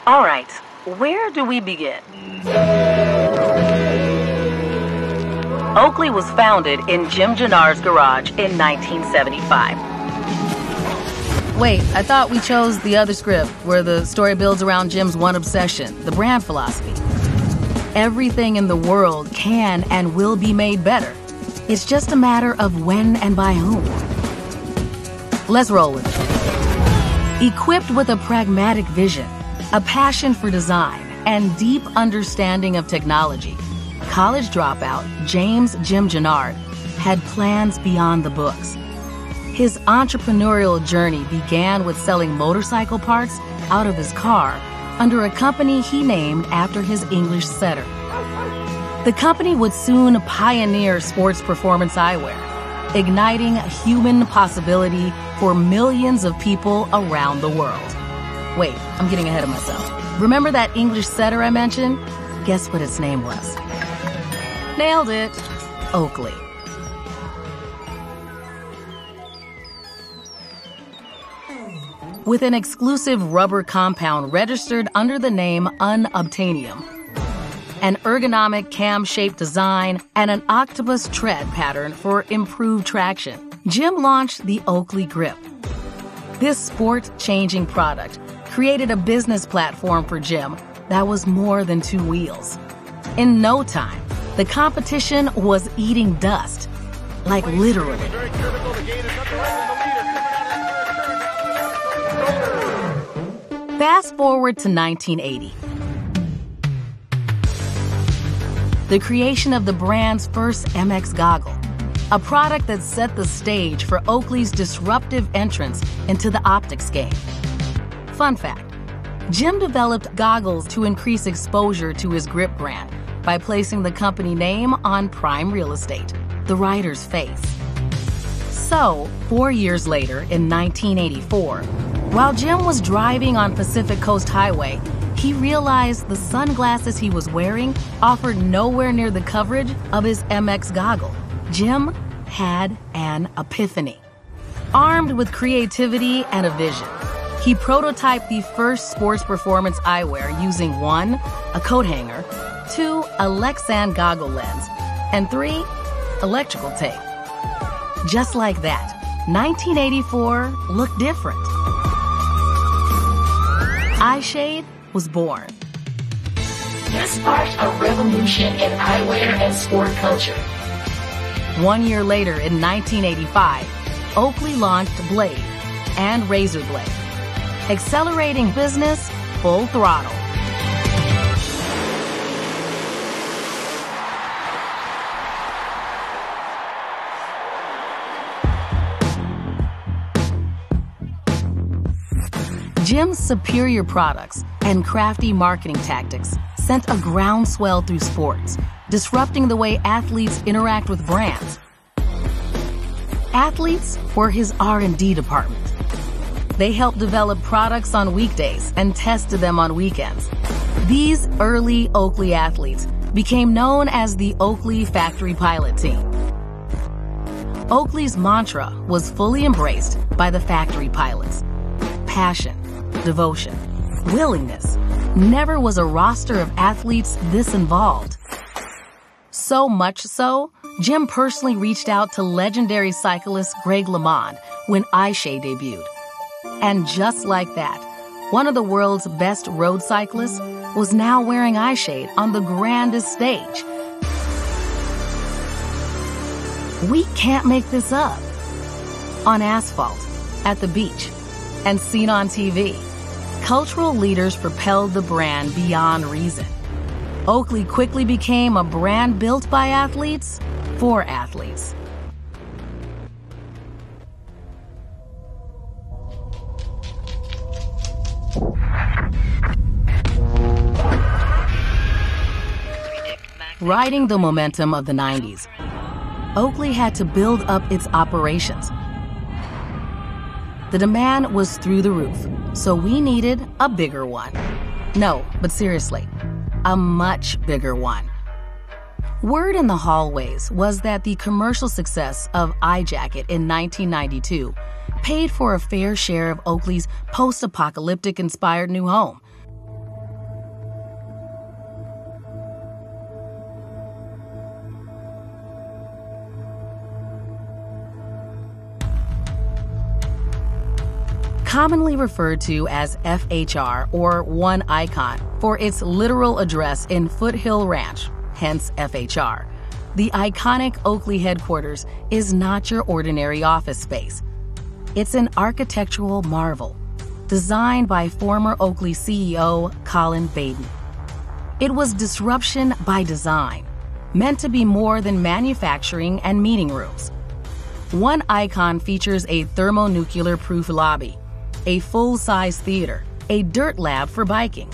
All right, where do we begin? Oakley was founded in James Jannard's garage in 1975. Wait, I thought we chose the other script where the story builds around Jim's one obsession, the brand philosophy. Everything in the world can and will be made better. It's just a matter of when and by whom. Let's roll with it. Equipped with a pragmatic vision, a passion for design, and deep understanding of technology, college dropout James Jannard had plans beyond the books. His entrepreneurial journey began with selling motorcycle parts out of his car under a company he named after his English setter. The company would soon pioneer sports performance eyewear, igniting human possibility for millions of people around the world. Wait, I'm getting ahead of myself. Remember that English setter I mentioned? Guess what its name was? Nailed it. Oakley. With an exclusive rubber compound registered under the name unobtainium, an ergonomic cam-shaped design, and an octopus tread pattern for improved traction, Jim launched the Oakley Grip. This sport-changing product created a business platform for Jim that was more than two wheels. In no time, the competition was eating dust, like literally. Fast forward to 1980. The creation of the brand's first MX goggle, a product that set the stage for Oakley's disruptive entrance into the optics game. Fun fact, Jim developed goggles to increase exposure to his Grip brand by placing the company name on prime real estate, the rider's face. So, 4 years later, in 1984, while Jim was driving on Pacific Coast Highway, he realized the sunglasses he was wearing offered nowhere near the coverage of his MX goggle. Jim had an epiphany. Armed with creativity and a vision, he prototyped the first sports performance eyewear using 1, a coat hanger, 2, a Lexan goggle lens, and 3, electrical tape. Just like that, 1984 looked different. Eyeshade was born. This sparked a revolution in eyewear and sport culture. 1 year later, in 1985, Oakley launched Blade and Razor Blade, accelerating business full throttle. Jim's superior products and crafty marketing tactics sent a groundswell through sports, disrupting the way athletes interact with brands. Athletes were his R&D department. They helped develop products on weekdays and tested them on weekends. These early Oakley athletes became known as the Oakley Factory Pilot Team. Oakley's mantra was fully embraced by the factory pilots. Passion, devotion, willingness. Never was a roster of athletes this involved. So much so, Jim personally reached out to legendary cyclist Greg LeMond when Eyeshade debuted. And just like that, one of the world's best road cyclists was now wearing Eyeshade on the grandest stage. We can't make this up. On asphalt, at the beach, and seen on TV, cultural leaders propelled the brand beyond reason. Oakley quickly became a brand built by athletes for athletes. Riding the momentum of the 90s, Oakley had to build up its operations. The demand was through the roof, so we needed a bigger one. No, but seriously, a much bigger one. Word in the hallways was that the commercial success of Eye Jacket in 1992 paid for a fair share of Oakley's post-apocalyptic inspired new home. Commonly referred to as FHR or One Icon for its literal address in Foothill Ranch, hence FHR. The iconic Oakley headquarters is not your ordinary office space. It's an architectural marvel, designed by former Oakley CEO Colin Baden. It was disruption by design, meant to be more than manufacturing and meeting rooms. One Icon features a thermonuclear-proof lobby, a full-size theater, a dirt lab for biking.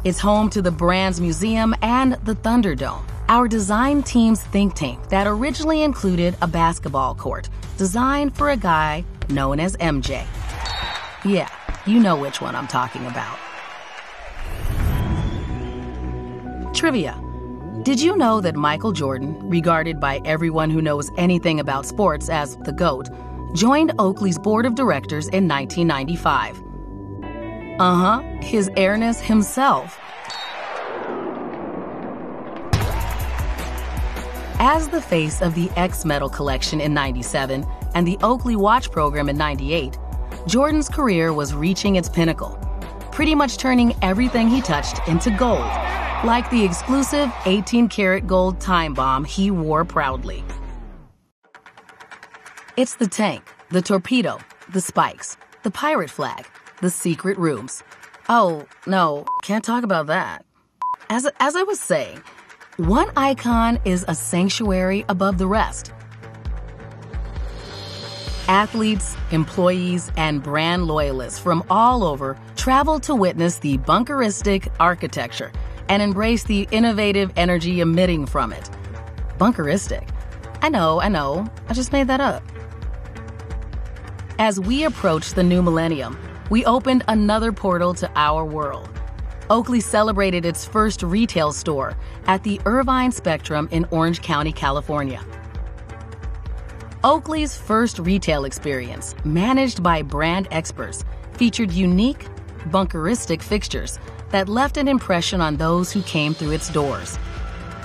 It's home to the brand's museum and the Thunderdome, our design team's think tank that originally included a basketball court designed for a guy known as MJ. Yeah, you know which one I'm talking about. Trivia. Did you know that Michael Jordan, regarded by everyone who knows anything about sports as the GOAT, joined Oakley's board of directors in 1995? His Airness himself. As the face of the X Medal collection in 97 and the Oakley Watch program in 98, Jordan's career was reaching its pinnacle, pretty much turning everything he touched into gold, like the exclusive 18-karat gold time bomb he wore proudly. It's the tank, the torpedo, the spikes, the pirate flag, the secret rooms. Oh, no, can't talk about that. As I was saying, One Icon is a sanctuary above the rest. Athletes, employees, and brand loyalists from all over travel to witness the bunkeristic architecture and embrace the innovative energy emitting from it. Bunkeristic. I know, I just made that up. As we approach the new millennium, we opened another portal to our world. Oakley celebrated its first retail store at the Irvine Spectrum in Orange County, California. Oakley's first retail experience, managed by brand experts, featured unique, bunkeristic fixtures that left an impression on those who came through its doors.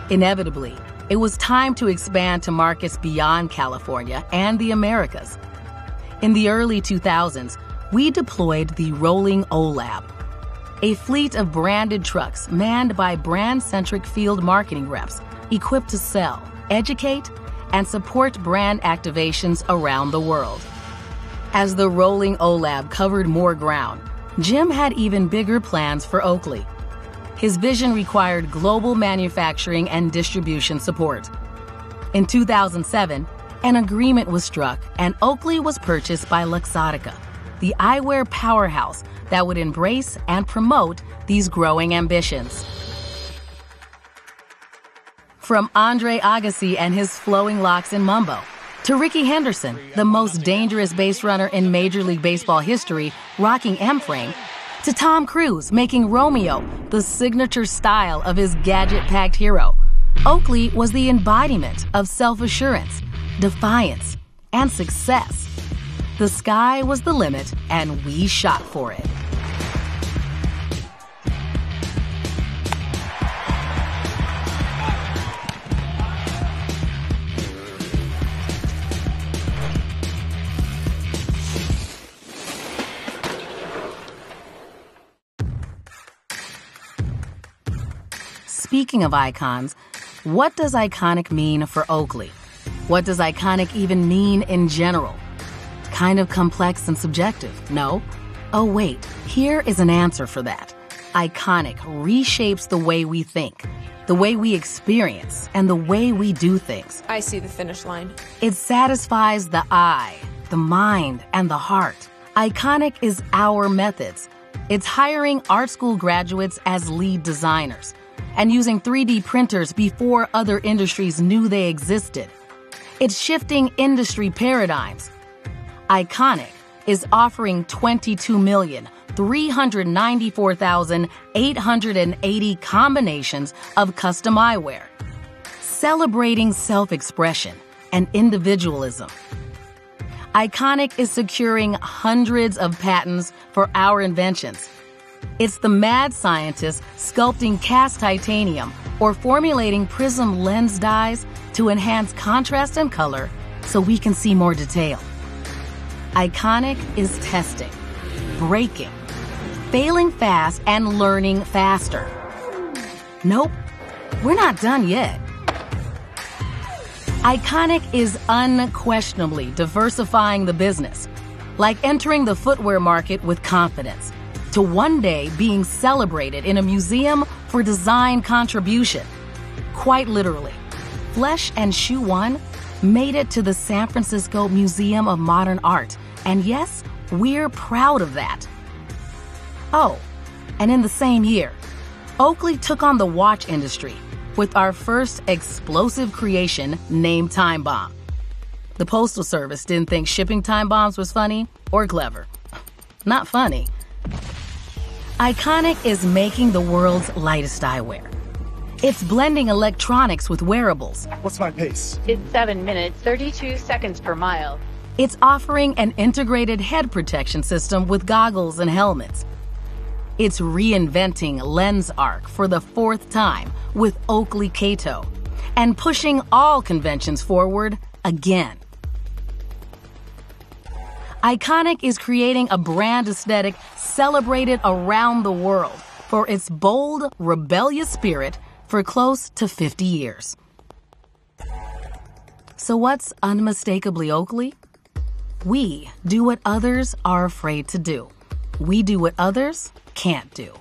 Inevitably, it was time to expand to markets beyond California and the Americas. In the early 2000s, we deployed the Rolling O-Lab, a fleet of branded trucks manned by brand-centric field marketing reps equipped to sell, educate, and support brand activations around the world. As the Rolling O-Lab covered more ground, Jim had even bigger plans for Oakley. His vision required global manufacturing and distribution support. In 2007, an agreement was struck and Oakley was purchased by Luxottica, the eyewear powerhouse that would embrace and promote these growing ambitions. From Andre Agassi and his flowing locks in Mumbo, to Ricky Henderson, the most dangerous base runner in Major League Baseball history, rocking M-frame, to Tom Cruise making Romeo the signature style of his gadget-packed hero, Oakley was the embodiment of self-assurance, defiance, and success. The sky was the limit, and we shot for it. Speaking of icons, what does iconic mean for Oakley? What does iconic even mean in general? Kind of complex and subjective, no? Oh wait, here is an answer for that. Iconic reshapes the way we think, the way we experience, and the way we do things. I see the finish line. It satisfies the eye, the mind, and the heart. Iconic is our methods. It's hiring art school graduates as lead designers and using 3D printers before other industries knew they existed. It's shifting industry paradigms. Iconic is offering 22,394,880 combinations of custom eyewear. celebrating self-expression and individualism. Iconic is securing hundreds of patents for our inventions. It's the mad scientists sculpting cast titanium or formulating prism lens dyes to enhance contrast and color so we can see more detail. Iconic is testing, breaking, failing fast, and learning faster. Nope, we're not done yet. Iconic is unquestionably diversifying the business, like entering the footwear market with confidence, to one day being celebrated in a museum for design contribution. Quite literally, Flesh and Shoe One made it to the San Francisco Museum of Modern Art, and yes, we're proud of that. Oh, and in the same year, Oakley took on the watch industry with our first explosive creation named Time Bomb. The Postal Service didn't think shipping time bombs was funny or clever. Not funny. Iconic is making the world's lightest eyewear. It's blending electronics with wearables. What's my pace? It's 7 minutes, 32 seconds per mile. It's offering an integrated head protection system with goggles and helmets. It's reinventing lens arc for the 4th time with Oakley Kato and pushing all conventions forward again. Iconic is creating a brand aesthetic celebrated around the world for its bold, rebellious spirit for close to 50 years. So what's unmistakably Oakley? We do what others are afraid to do. We do what others can't do.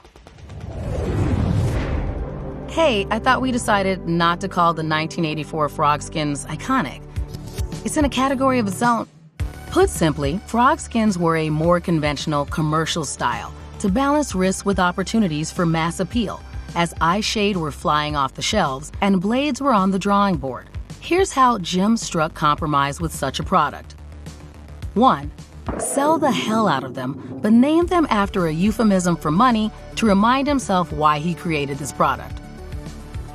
Hey, I thought we decided not to call the 1984 frog skins iconic. It's in a category of its own. Put simply, frog skins were a more conventional commercial style to balance risks with opportunities for mass appeal, as eyeshade were flying off the shelves and blades were on the drawing board. Here's how Jim struck compromise with such a product. 1. Sell the hell out of them, but name them after a euphemism for money to remind himself why he created this product.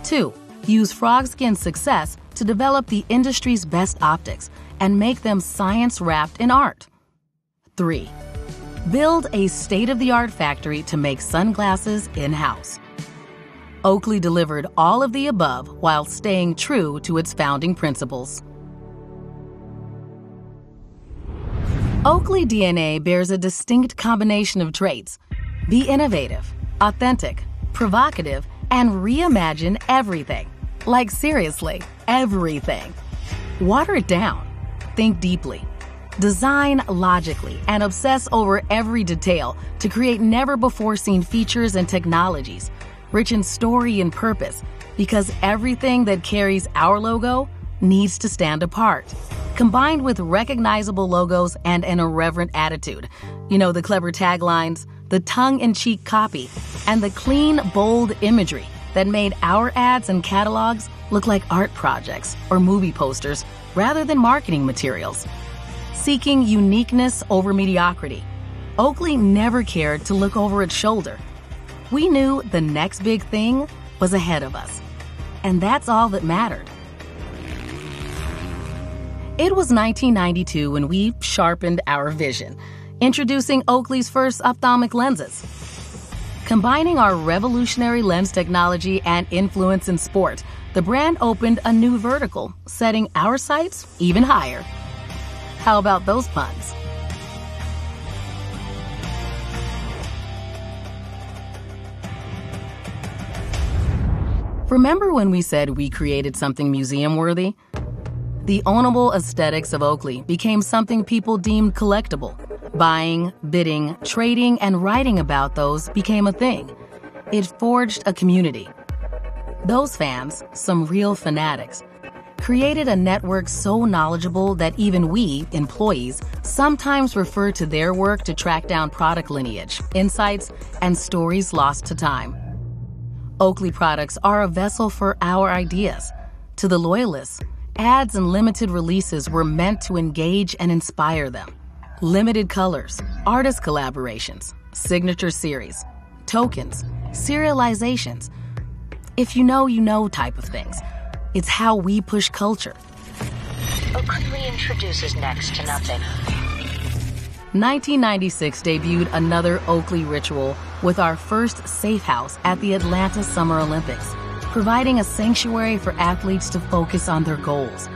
2. Use frogskin's success to develop the industry's best optics and make them science-wrapped in art. 3. Build a state-of-the-art factory to make sunglasses in-house. Oakley delivered all of the above while staying true to its founding principles. Oakley DNA bears a distinct combination of traits. Be innovative, authentic, provocative, and reimagine everything. Like seriously, everything. Water it down. Think deeply. Design logically and obsess over every detail to create never-before-seen features and technologies, rich in story and purpose, because everything that carries our logo needs to stand apart. Combined with recognizable logos and an irreverent attitude. You know, the clever taglines, the tongue-in-cheek copy, and the clean, bold imagery that made our ads and catalogs look like art projects or movie posters rather than marketing materials. Seeking uniqueness over mediocrity, Oakley never cared to look over its shoulder. We knew the next big thing was ahead of us, and that's all that mattered. It was 1992 when we sharpened our vision, introducing Oakley's first ophthalmic lenses. Combining our revolutionary lens technology and influence in sport, the brand opened a new vertical, setting our sights even higher. How about those puns? Remember when we said we created something museum-worthy? The ownable aesthetics of Oakley became something people deemed collectible. Buying, bidding, trading, and writing about those became a thing. It forged a community. Those fans, some real fanatics, created a network so knowledgeable that even we, employees, sometimes refer to their work to track down product lineage, insights, and stories lost to time. Oakley products are a vessel for our ideas. To the loyalists, ads and limited releases were meant to engage and inspire them. Limited colors, artist collaborations, signature series, tokens, serializations. If you know type of things. It's how we push culture. Oakley introduces next to nothing. 1996 debuted another Oakley ritual with our first safe house at the Atlanta Summer Olympics, providing a sanctuary for athletes to focus on their goals.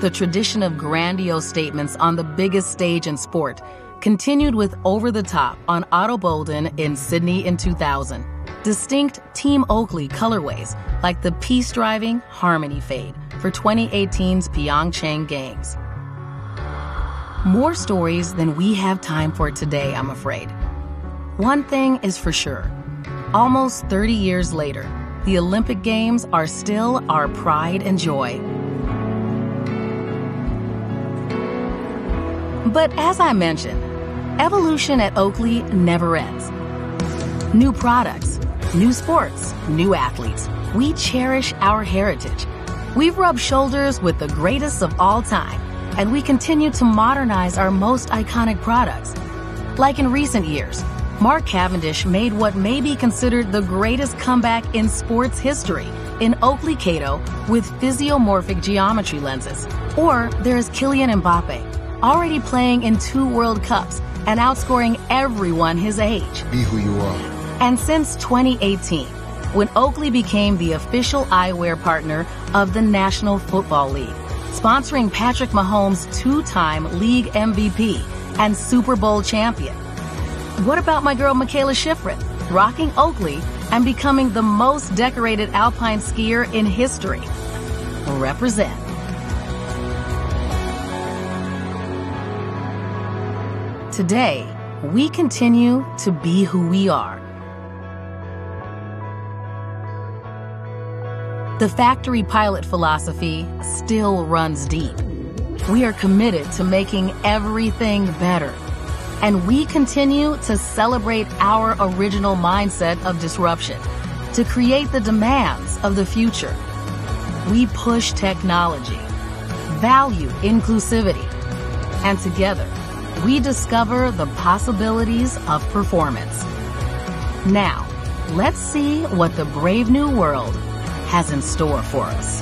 The tradition of grandiose statements on the biggest stage in sport continued with Over the Top on Otto Bolden in Sydney in 2000. Distinct Team Oakley colorways like the Peace Driving Harmony Fade for 2018's Pyeongchang Games. More stories than we have time for today, I'm afraid. One thing is for sure. Almost 30 years later, the Olympic Games are still our pride and joy. But as I mentioned, evolution at Oakley never ends. New products, new sports, new athletes. We cherish our heritage. We've rubbed shoulders with the greatest of all time, and we continue to modernize our most iconic products. Like in recent years, Mark Cavendish made what may be considered the greatest comeback in sports history in Oakley Kato with physiomorphic geometry lenses. Or there's Kylian Mbappe, already playing in 2 World Cups and outscoring everyone his age. Be who you are. And since 2018, when Oakley became the official eyewear partner of the National Football League, sponsoring Patrick Mahomes' 2-time league MVP and Super Bowl champion. What about my girl Michaela Schifrin, rocking Oakley and becoming the most decorated alpine skier in history? Represent. Today, we continue to be who we are. The factory pilot philosophy still runs deep. We are committed to making everything better. And we continue to celebrate our original mindset of disruption, to create the demands of the future. We push technology, value inclusivity, and together, we discover the possibilities of performance. Now, let's see what the brave new world has in store for us.